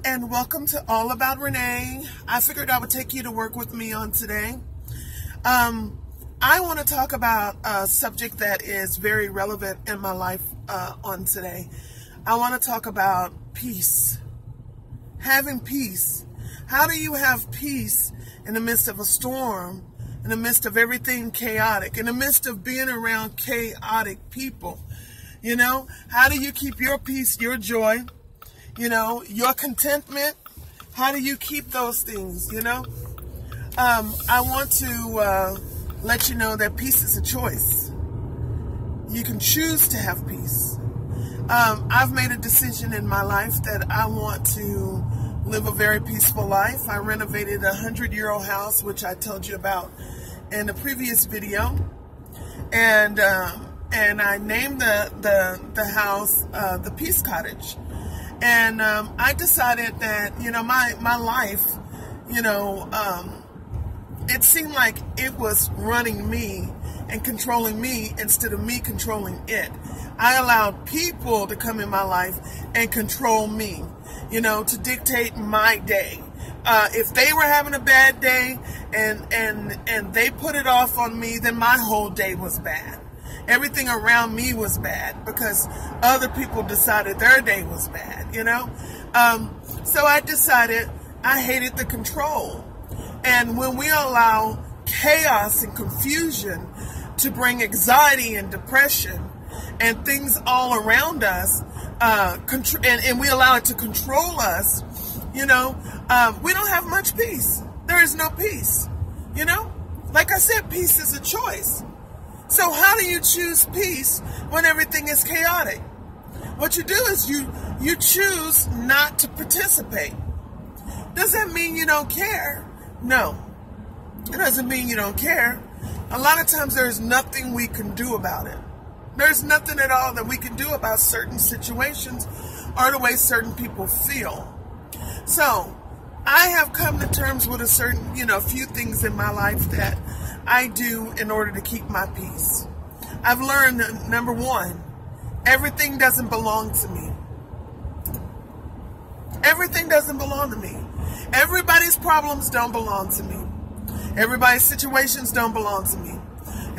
and welcome to All About Renee. I figured I would take you to work with me on today. I want to talk about a subject that is very relevant in my life on today. I want to talk about peace. Having peace. How do you have peace in the midst of a storm, in the midst of everything chaotic, in the midst of being around chaotic people? You know, how do you keep your peace, your joy, your contentment? How do you keep those things, I want to let you know that peace is a choice. You can choose to have peace. I've made a decision in my life that I want to live a very peaceful life. I renovated a 100-year-old house, which I told you about in the previous video. And I named the house the Peace Cottage. And I decided that, my life, it seemed like it was running me and controlling me instead of me controlling it. I allowed people to come in my life and control me, to dictate my day. If they were having a bad day and they put it off on me, then my whole day was bad. Everything around me was bad because other people decided their day was bad, So I decided I hated the control. And when we allow chaos and confusion to bring anxiety and depression and things all around us, and we allow it to control us, we don't have much peace. There is no peace, Like I said, peace is a choice. So how do you choose peace when everything is chaotic? What you do is you choose not to participate. Does that mean you don't care? No. It doesn't mean you don't care. A lot of times there's nothing we can do about it. There's nothing at all that we can do about certain situations or the way certain people feel. So I have come to terms with a certain, few things in my life that I do in order to keep my peace. I've learned that, number one, everything doesn't belong to me. Everything doesn't belong to me. Everybody's problems don't belong to me. Everybody's situations don't belong to me.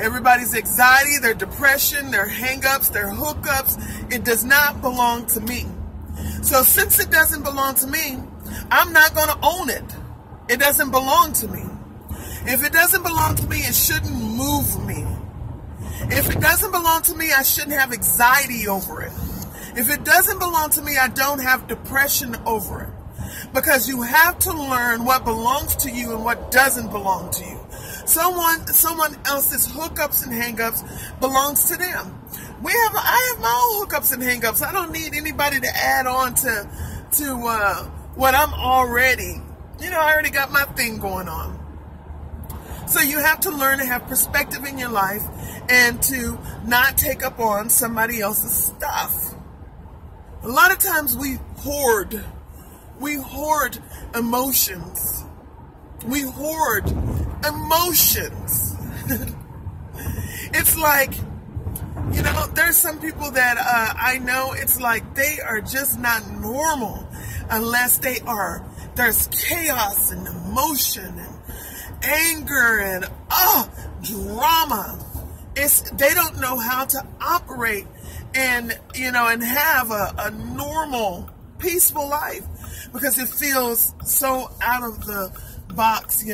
Everybody's anxiety, their depression, their hang-ups, their hookups, it does not belong to me. So since it doesn't belong to me, I'm not going to own it. It doesn't belong to me. If it doesn't belong to me, it shouldn't move me. If it doesn't belong to me, I shouldn't have anxiety over it. If it doesn't belong to me, I don't have depression over it. Because you have to learn what belongs to you and what doesn't belong to you. Someone else's hookups and hangups belongs to them. I have my own hookups and hangups. I don't need anybody to add on to what I'm already. I already got my thing going on. So you have to learn to have perspective in your life and to not take up on somebody else's stuff. A lot of times we hoard emotions. We hoard emotions. It's like, there's some people that I know, it's like they are just not normal unless there's chaos and emotion and anger and drama. They don't know how to operate and have a normal, peaceful life because it feels so out of the box,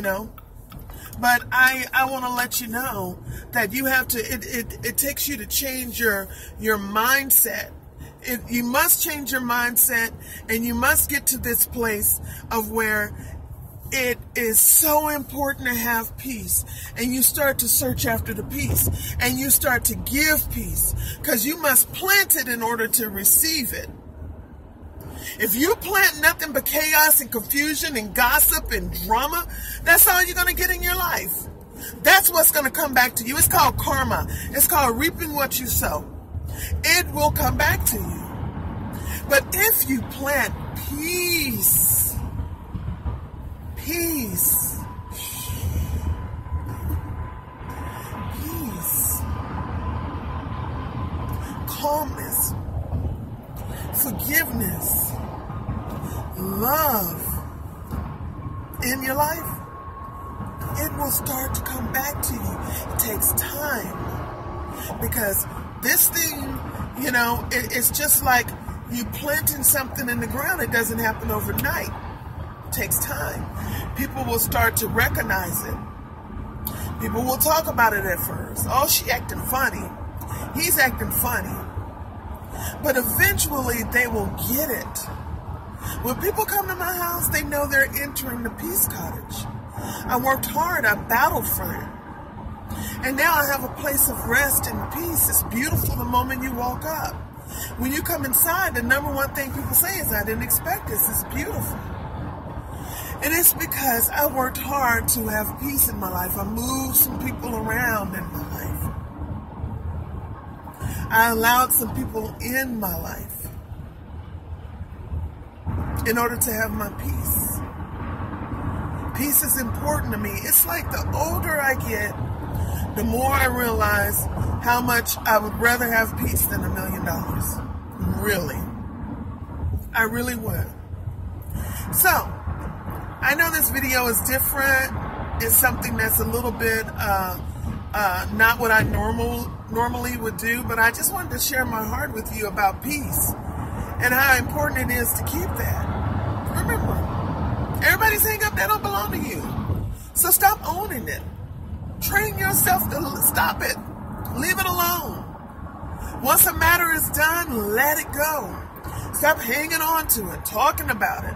But I want to let you know that you have to, it takes you to change your mindset. You must change your mindset, and you must get to this place of where it is so important to have peace, and you start to search after the peace, and you start to give peace, because you must plant it in order to receive it. If you plant nothing but chaos and confusion and gossip and drama, that's all you're going to get in your life. That's what's going to come back to you. It's called karma. It's called reaping what you sow. It will come back to you. But if you plant peace, calmness, forgiveness, love in your life, it will start to come back to you. It takes time, because this thing, you know, it's just like you planting something in the ground. It doesn't happen overnight. It takes time. People will start to recognize it. People will talk about it at first. Oh, she acting funny. He's acting funny. But eventually they will get it. When people come to my house, they know they're entering the peace cottage. I worked hard. I battled for it. And now I have a place of rest and peace. It's beautiful the moment you walk up. When you come inside, the number one thing people say is, I didn't expect this. It's beautiful. And it's because I worked hard to have peace in my life. I moved some people around in my life. I allowed some people in my life in order to have my peace. Peace is important to me. It's like the older I get, the more I realize how much I would rather have peace than $1 million. Really. I really would. So, I know this video is different. It's something that's a little bit not what I normally would do, but I just wanted to share my heart with you about peace and how important it is to keep that. Remember, everybody's hang up that don't belong to you. So stop owning it. Train yourself to stop it. Leave it alone. Once a matter is done, let it go. Stop hanging on to it, talking about it.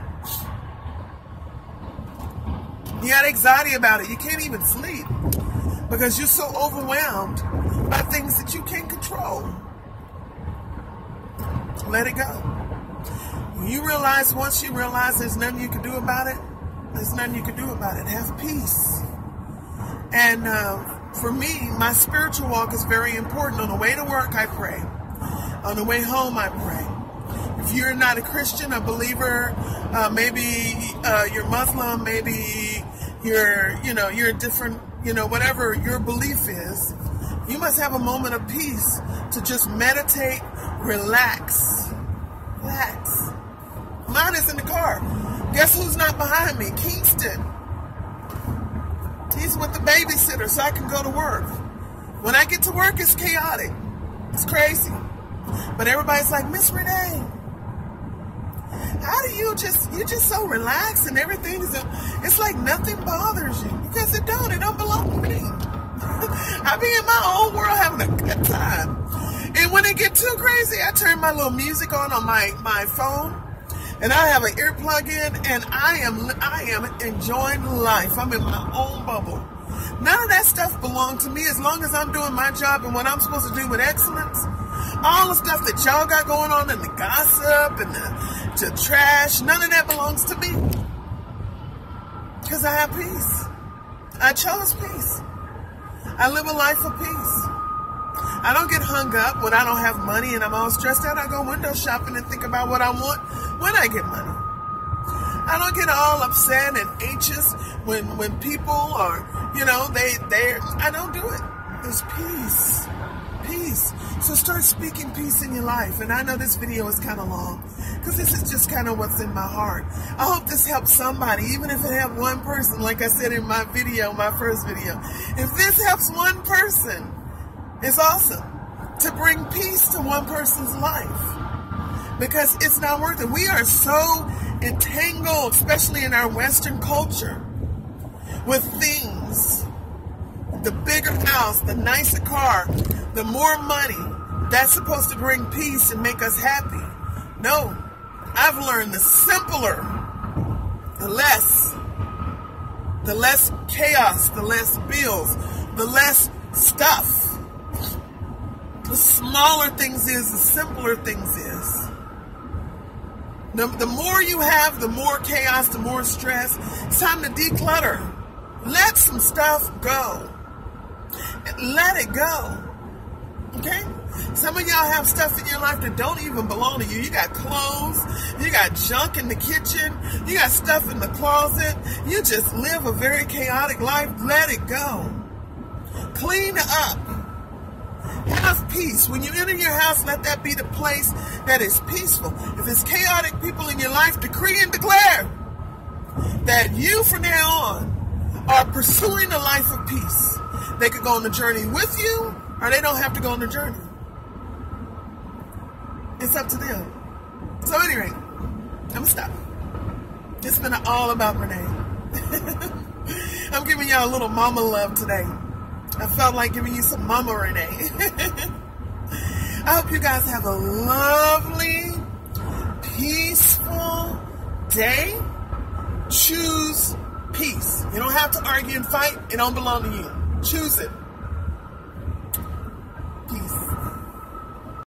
You got anxiety about it. You can't even sleep because you're so overwhelmed by things that you can't control. Let it go. Once you realize there's nothing you can do about it, there's nothing you can do about it. Have peace. And for me, my spiritual walk is very important. On the way to work, I pray. On the way home, I pray. If you're not a Christian, a believer, maybe you're Muslim, maybe you're a different, whatever your belief is, you must have a moment of peace to just meditate, relax. Relax. Mine is in the car. Guess who's not behind me? Kingston. He's with the babysitter so I can go to work. When I get to work, it's chaotic. It's crazy. But everybody's like, Miss Renee, how do you're just so relaxed and everything is, it's like nothing bothers you. Because it don't belong to me. I be in my own world having a good time. And when it get too crazy, I turn my little music on my phone. And I have an earplug in, and I am enjoying life. I'm in my own bubble. None of that stuff belongs to me as long as I'm doing my job and what I'm supposed to do with excellence. All the stuff that y'all got going on and the gossip and the trash, none of that belongs to me. Because I have peace. I chose peace. I live a life of peace. I don't get hung up when I don't have money and I'm all stressed out. I go window shopping and think about what I want when I get money. I don't get all upset and anxious when people are, I don't do it. There's peace. Peace. So start speaking peace in your life. And I know this video is kind of long because this is just kind of what's in my heart. I hope this helps somebody, even if it helps one person, like I said in my first video. If this helps one person, it's awesome to bring peace to one person's life because it's not worth it. We are so entangled, especially in our Western culture, with things. The bigger house, the nicer car, the more money. That's supposed to bring peace and make us happy. No, I've learned the simpler, the less chaos, the less bills, the less stuff. The smaller things is, the simpler things is. The more you have, the more chaos, the more stress. It's time to declutter. Let some stuff go. Let it go. Okay? Some of y'all have stuff in your life that don't even belong to you. You got clothes. You got junk in the kitchen. You got stuff in the closet. You just live a very chaotic life. Let it go. Clean up. Have peace. When you enter your house, let that be the place that is peaceful. If it's chaotic prophetic people in your life decree and declare that you from now on are pursuing a life of peace. They could go on the journey with you, or they don't have to go on the journey. It's up to them. So anyway, I'm going to stop. It's been all about Renee. I'm giving y'all a little mama love today. I felt like giving you some mama Renee. I hope you guys have a lovely, peaceful day. Choose peace. You don't have to argue and fight. It don't belong to you. Choose it.